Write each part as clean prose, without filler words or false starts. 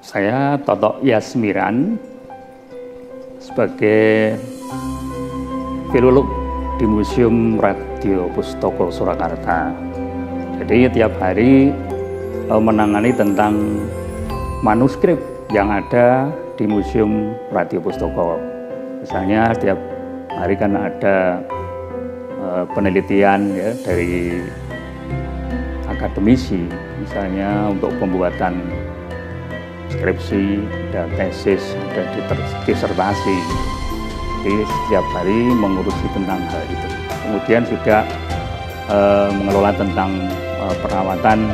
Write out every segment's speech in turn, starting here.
Saya Toto Yasmiran sebagai filolog di Museum Radio Pustaka Surakarta. Jadi tiap hari menangani tentang manuskrip yang ada di Museum Radio Pustaka. Misalnya tiap hari kan ada penelitian ya dari akademisi, misalnya untuk pembuatan skripsi, ada tesis, ada disertasi. Jadi setiap hari mengurusi tentang hal itu. Kemudian juga mengelola tentang perawatan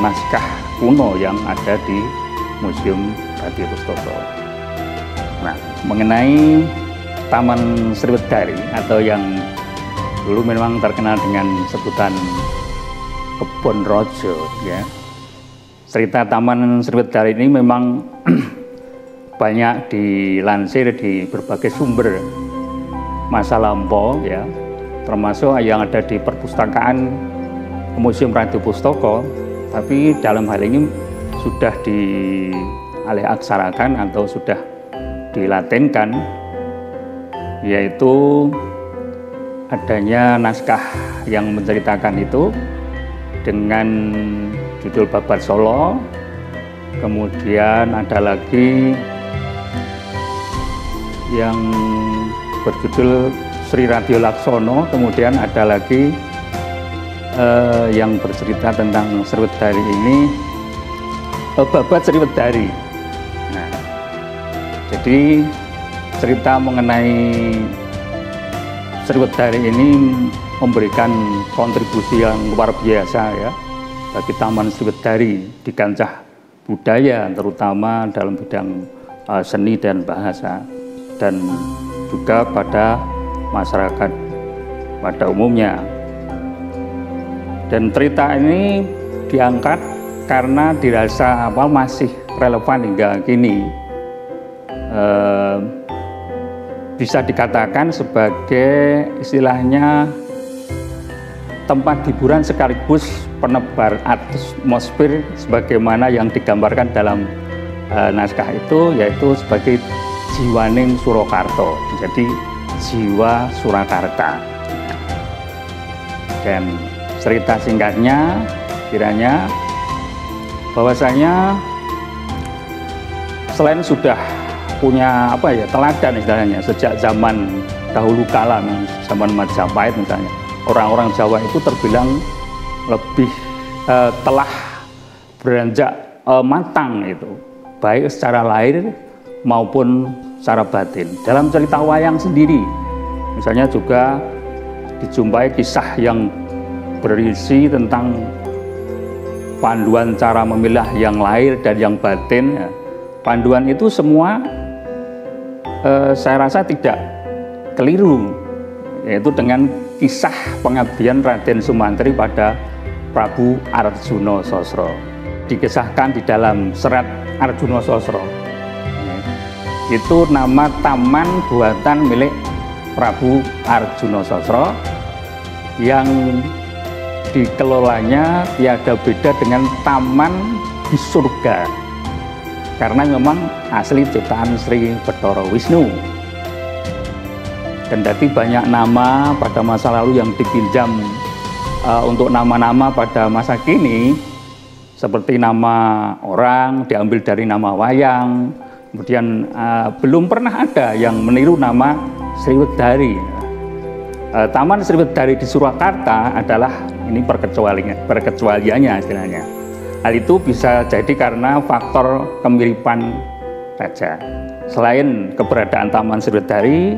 naskah kuno yang ada di Museum Radio Pustaka. Nah, mengenai Taman Sriwedari atau yang dulu memang terkenal dengan sebutan Kebon Rojo, ya. Cerita Taman Sriwedari ini memang banyak dilansir di berbagai sumber masa lampau, ya, termasuk yang ada di perpustakaan Museum Radio Pustaka, tapi dalam hal ini sudah dialih-aksarakan atau sudah dilatenkan, yaitu adanya naskah yang menceritakan itu dengan judul Babat Solo. Kemudian ada lagi yang berjudul Sri Radio Laksono. Kemudian ada lagi yang bercerita tentang Sriwedari ini, Babat Sriwedari. Nah, jadi cerita mengenai Sriwedari ini memberikan kontribusi yang luar biasa ya bagi Taman Sriwedari di kancah budaya, terutama dalam bidang seni dan bahasa, dan juga pada masyarakat pada umumnya. Dan cerita ini diangkat karena dirasa masih relevan hingga kini. Bisa dikatakan sebagai istilahnya tempat hiburan sekaligus penebar atmosfer sebagaimana yang digambarkan dalam naskah itu, yaitu sebagai jiwaning Surakarta, jadi jiwa Surakarta. Dan cerita singkatnya kiranya bahwasanya selain sudah punya teladan istilahnya sejak zaman dahulu kala, zaman Majapahit misalnya, orang-orang Jawa itu terbilang lebih telah beranjak matang itu, baik secara lahir maupun secara batin. Dalam cerita wayang sendiri, misalnya juga dijumpai kisah yang berisi tentang panduan cara memilah yang lahir dan yang batin. Panduan itu semua saya rasa tidak keliru, yaitu dengan kisah pengabdian Raden Sumantri pada Prabu Arjuna Sosro. Dikisahkan di dalam serat Arjuna Sosro. Itu nama taman buatan milik Prabu Arjuna Sosro yang dikelolanya tiada beda dengan taman di surga, karena memang asli ciptaan Sri Bathara Wisnu. Dan tadi banyak nama pada masa lalu yang dipinjam untuk nama-nama pada masa kini, seperti nama orang diambil dari nama wayang. Kemudian belum pernah ada yang meniru nama Sriwedari. Taman Sriwedari di Surakarta adalah ini perkecualiannya istilahnya. Hal itu bisa jadi karena faktor kemiripan saja. Selain keberadaan Taman Sriwedari,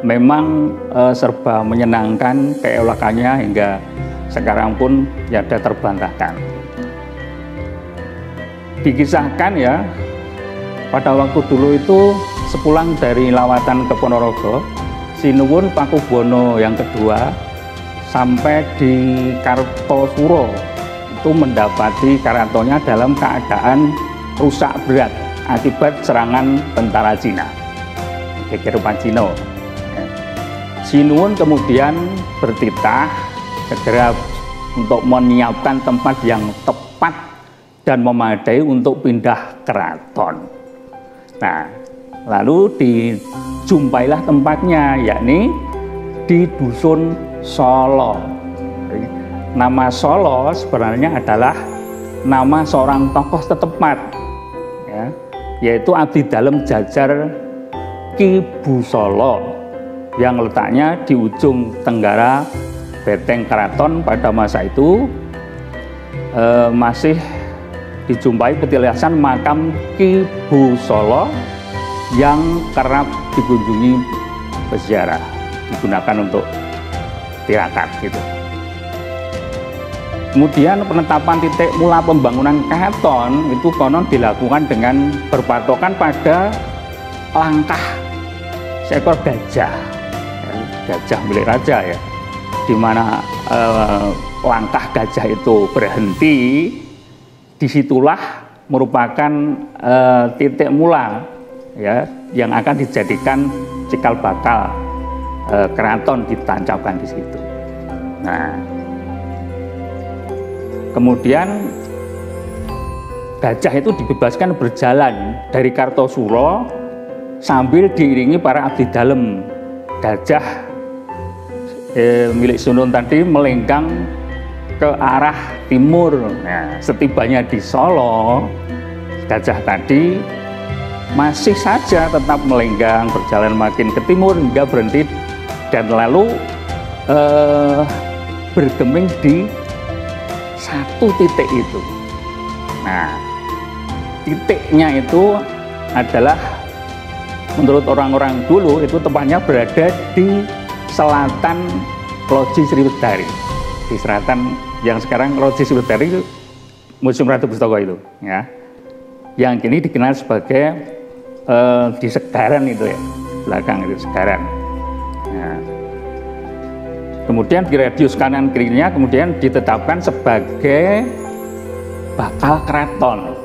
memang serba menyenangkan keelokannya hingga sekarang pun tiada terbantahkan. Dikisahkan ya, pada waktu dulu itu sepulang dari lawatan ke Ponorogo, Sinuwun Pakubono yang kedua sampai di Kartosuro itu mendapati Karatonya dalam keadaan rusak berat akibat serangan tentara Cina, Geger Pacino. Sinuwun kemudian bertitah segera untuk menyiapkan tempat yang tepat dan memadai untuk pindah keraton. Nah, lalu dijumpailah tempatnya, yakni di Dusun Solo. Nama Solo sebenarnya adalah nama seorang tokoh setempat, ya, yaitu abdi dalem jajar Ki Busolo yang letaknya di ujung tenggara Beteng Keraton. Pada masa itu masih dijumpai petilasan makam Ki Busolo yang kerap dikunjungi peziarah, digunakan untuk tirakat gitu. Kemudian penetapan titik mula pembangunan keraton itu konon dilakukan dengan berpatokan pada langkah seekor gajah, gajah milik raja ya, di mana langkah gajah itu berhenti. Disitulah merupakan titik mula ya yang akan dijadikan cikal bakal keraton ditancapkan di situ. Nah, kemudian gajah itu dibebaskan berjalan dari Kartosuro sambil diiringi para abdi dalem. Gajah milik Sunan tadi melenggang ke arah timur. Nah, setibanya di Solo, gajah tadi masih saja tetap melenggang, berjalan makin ke timur hingga berhenti dan lalu bergeming di satu titik itu. Nah, titiknya itu adalah menurut orang-orang dulu itu tepatnya berada di selatan Loji Sriwedari, di selatan yang sekarang Loji Sriwedari itu Museum Ratu Pustaka itu, ya, yang kini dikenal sebagai di Segaran itu ya, belakang itu Segaran. Nah, kemudian di radius kanan kirinya kemudian ditetapkan sebagai bakal keraton.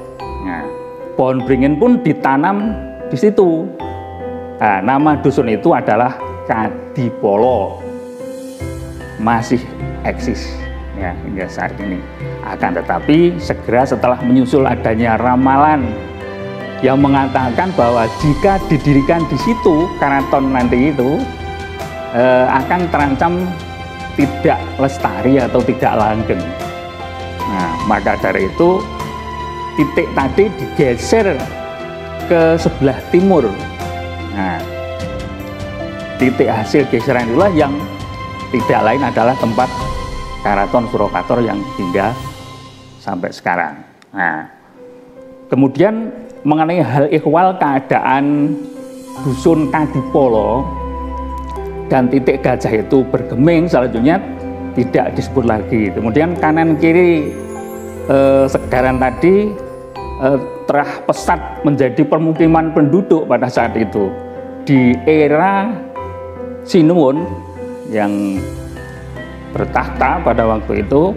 Nah, pohon beringin pun ditanam di situ. Nah, nama dusun itu adalah Kadipolo, masih eksis ya hingga saat ini. Akan tetapi segera setelah menyusul adanya ramalan yang mengatakan bahwa jika didirikan di situ keraton nanti itu akan terancam tidak lestari atau tidak langgeng. Nah, maka dari itu titik tadi digeser ke sebelah timur. Nah, titik hasil geseran itulah yang tidak lain adalah tempat Keraton Surokator yang hingga sampai sekarang. Nah, kemudian mengenai hal ihwal keadaan dusun Kadipolo dan titik gajah itu bergeming selanjutnya tidak disebut lagi. Kemudian kanan kiri Segaran tadi telah pesat menjadi permukiman penduduk pada saat itu. Di era Sinuwun yang bertahta pada waktu itu,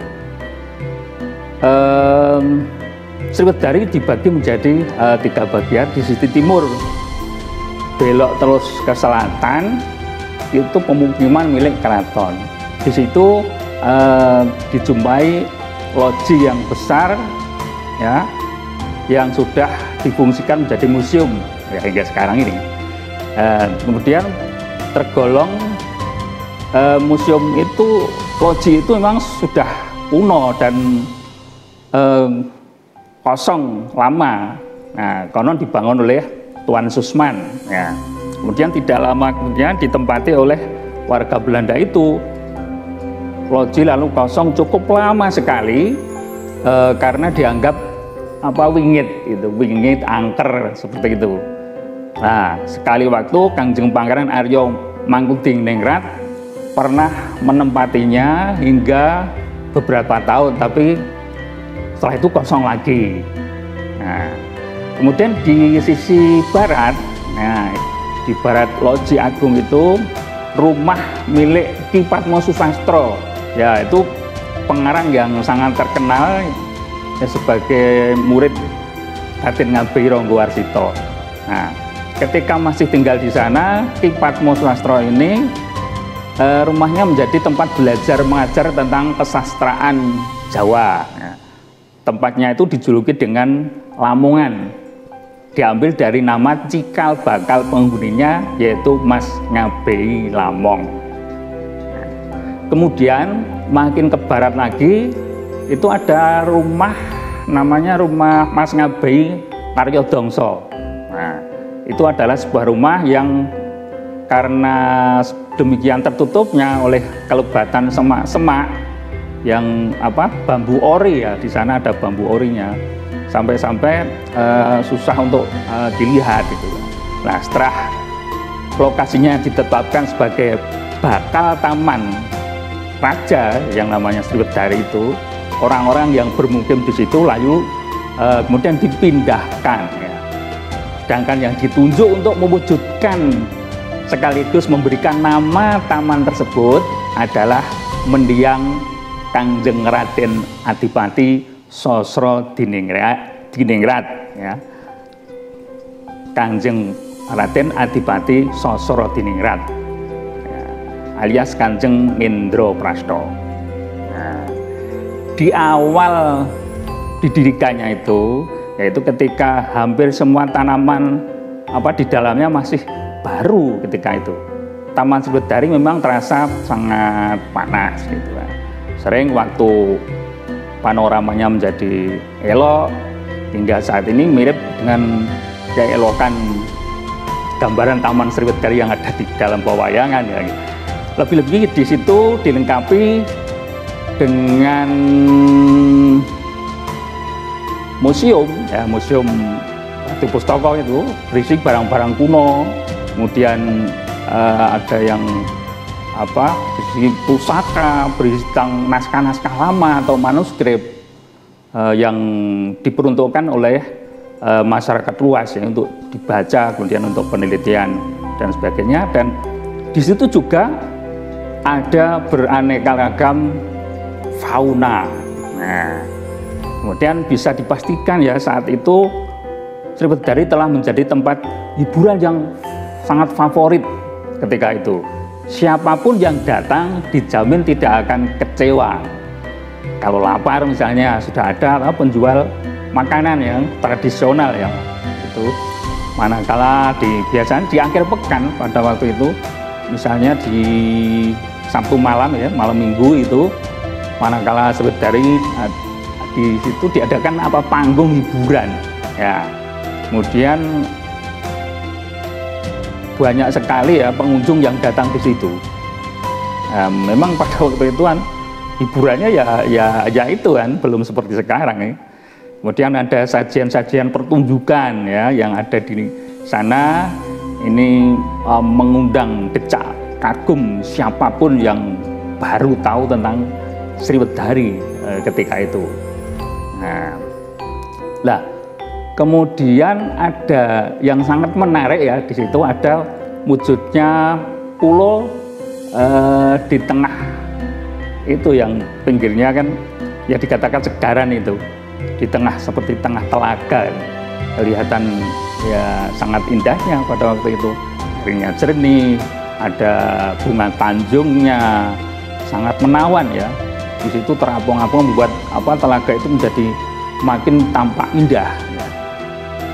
Sriwedari dibagi menjadi 3 bagian. Di sisi timur belok terus ke selatan itu pemukiman milik keraton. Di situ dijumpai loji yang besar ya, yang sudah difungsikan menjadi museum ya hingga sekarang ini. Kemudian tergolong museum itu, loji itu memang sudah kuno dan kosong lama. Nah, konon dibangun oleh Tuan Susman ya. Kemudian tidak lama kemudian ditempati oleh warga Belanda itu. Loji lalu kosong cukup lama sekali karena dianggap wingit itu, wingit angker seperti itu. Nah, sekali waktu Kangjeng Pangeran Aryo Mangkudiningrat pernah menempatinya hingga beberapa tahun, tapi setelah itu kosong lagi. Nah, kemudian di sisi barat, nah di barat Loji Agung itu rumah milik Ki Padmosusastro. Ya, itu pengarang yang sangat terkenal ya, sebagai murid Raden Ngabei Ronggowarsito. Nah, ketika masih tinggal di sana, Ki Padmosusastro ini rumahnya menjadi tempat belajar mengajar tentang kesastraan Jawa. Nah, tempatnya itu dijuluki dengan Lamongan, diambil dari nama cikal bakal penghuninya yaitu Mas Ngabei Lamong. Kemudian makin ke barat lagi itu ada rumah namanya rumah Mas Ngabei Karyodongso. Nah, itu adalah sebuah rumah yang karena demikian tertutupnya oleh kelebatan semak-semak yang bambu ori ya, di sana ada bambu orinya, sampai-sampai susah untuk dilihat gitu. Nah, setelah lokasinya ditetapkan sebagai bakal taman raja yang namanya Sriwedari itu, orang-orang yang bermukim di situ lalu kemudian dipindahkan ya. Sedangkan yang ditunjuk untuk mewujudkan sekaligus memberikan nama taman tersebut adalah mendiang Kangjeng Raden Adipati Sosro Diningrat ya. Kangjeng Raden Adipati Sosro Diningrat ya, alias Kanjeng Nindro Prasto. Nah, di awal didirikannya itu, yaitu ketika hampir semua tanaman di dalamnya masih baru ketika itu. Taman Sriwedari memang terasa sangat panas gitu kan. Sering waktu panoramanya menjadi elok, hingga saat ini mirip dengan keelokan gambaran Taman Sriwedari yang ada di dalam pewayangan ya. Lebih-lebih di situ dilengkapi dengan museum ya, museum Ratu Pustaka itu berisi barang-barang kuno, kemudian ada yang berisi pusaka, berisi tentang naskah-naskah lama atau manuskrip yang diperuntukkan oleh masyarakat luas ya, untuk dibaca, kemudian untuk penelitian dan sebagainya. Dan di situ juga ada beraneka ragam fauna. Nah, kemudian bisa dipastikan ya saat itu Sriwedari telah menjadi tempat hiburan yang sangat favorit ketika itu. Siapapun yang datang dijamin tidak akan kecewa. Kalau lapar misalnya sudah ada penjual makanan yang tradisional ya itu. Manakala biasanya di akhir pekan pada waktu itu, misalnya di Sabtu malam ya, malam Minggu itu, manakala Sriwedari di situ diadakan panggung hiburan ya. Kemudian banyak sekali ya pengunjung yang datang ke situ. Memang pada waktu itu kan hiburannya ya itu kan belum seperti sekarang ya. Kemudian ada sajian-sajian pertunjukan ya yang ada di sana, ini mengundang decak kagum siapapun yang baru tahu tentang Sriwedari ketika itu. Nah, kemudian ada yang sangat menarik ya, di situ ada wujudnya pulau di tengah itu, yang pinggirnya kan ya dikatakan segaran itu, di tengah seperti tengah telaga, kelihatan ya sangat indahnya pada waktu itu, airnya jernih, ada bunga tanjungnya, sangat menawan ya. Di situ terapung-apung membuat telaga itu menjadi makin tampak indah.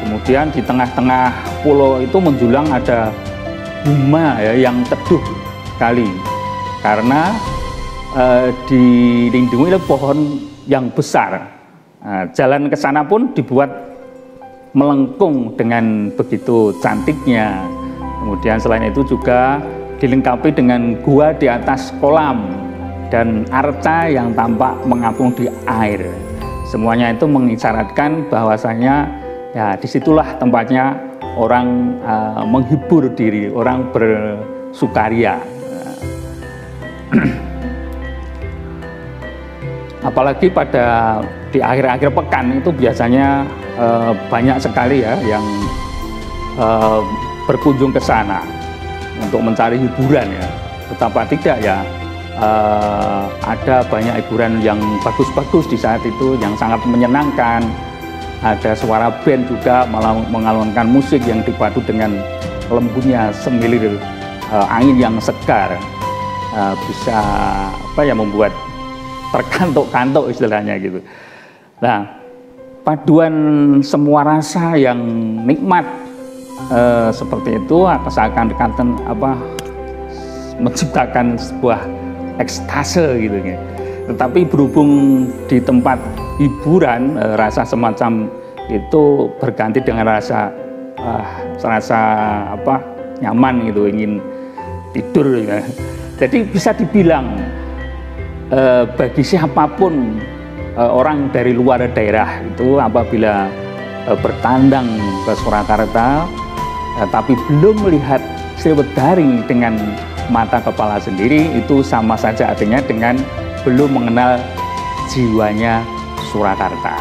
Kemudian di tengah-tengah pulau itu menjulang ada huma ya, yang teduh sekali karena dilindungi oleh pohon yang besar. Jalan ke sana pun dibuat melengkung dengan begitu cantiknya. Kemudian selain itu juga dilengkapi dengan gua di atas kolam dan arca yang tampak mengapung di air. Semuanya itu mengisyaratkan bahwasanya ya disitulah tempatnya orang menghibur diri, orang bersukaria. Apalagi di akhir-akhir pekan itu biasanya banyak sekali ya yang berkunjung ke sana untuk mencari hiburan ya. Betapa tidak ya, ada banyak hiburan yang bagus-bagus di saat itu yang sangat menyenangkan. Ada suara band juga mengalunkan musik yang dipadu dengan lembutnya semilir angin yang segar, bisa membuat terkantuk-kantuk istilahnya gitu. Nah, paduan semua rasa yang nikmat seperti itu seakan-akan menciptakan sebuah ekstase gitu ya. Tetapi berhubung di tempat hiburan rasa semacam itu berganti dengan rasa nyaman gitu, ingin tidur ya. Jadi bisa dibilang bagi siapapun orang dari luar daerah itu apabila bertandang ke Surakarta tapi belum melihat Sriwedari dengan mata kepala sendiri, itu sama saja artinya dengan belum mengenal jiwanya Surakarta.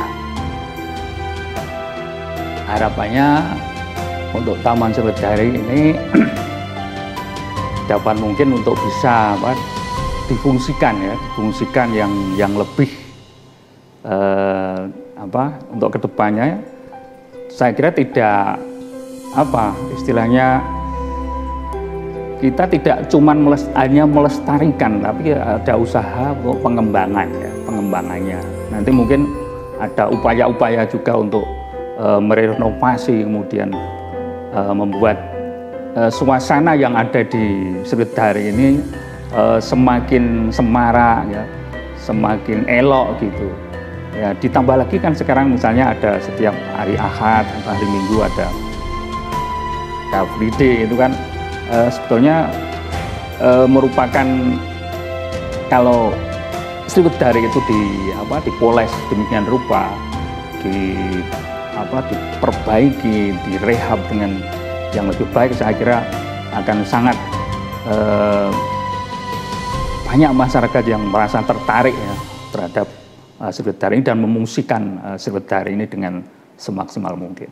Harapannya untuk Taman Sriwedari ini dapat mungkin untuk bisa difungsikan yang lebih untuk kedepannya. Saya kira tidak istilahnya kita tidak cuma hanya melestarikan, tapi ada usaha untuk pengembangannya. Nanti mungkin ada upaya-upaya juga untuk merenovasi, kemudian membuat suasana yang ada di Sriwedari ini semakin semarak ya, semakin elok gitu. Ya, ditambah lagi kan sekarang misalnya ada setiap hari Ahad atau hari Minggu ada Car Free Day, itu kan sebetulnya merupakan, kalau Sriwedari itu dipoles demikian rupa, diperbaiki, direhab dengan yang lebih baik, saya kira akan sangat banyak masyarakat yang merasa tertarik ya terhadap Sriwedari dan memungsikan Sriwedari ini dengan semaksimal mungkin.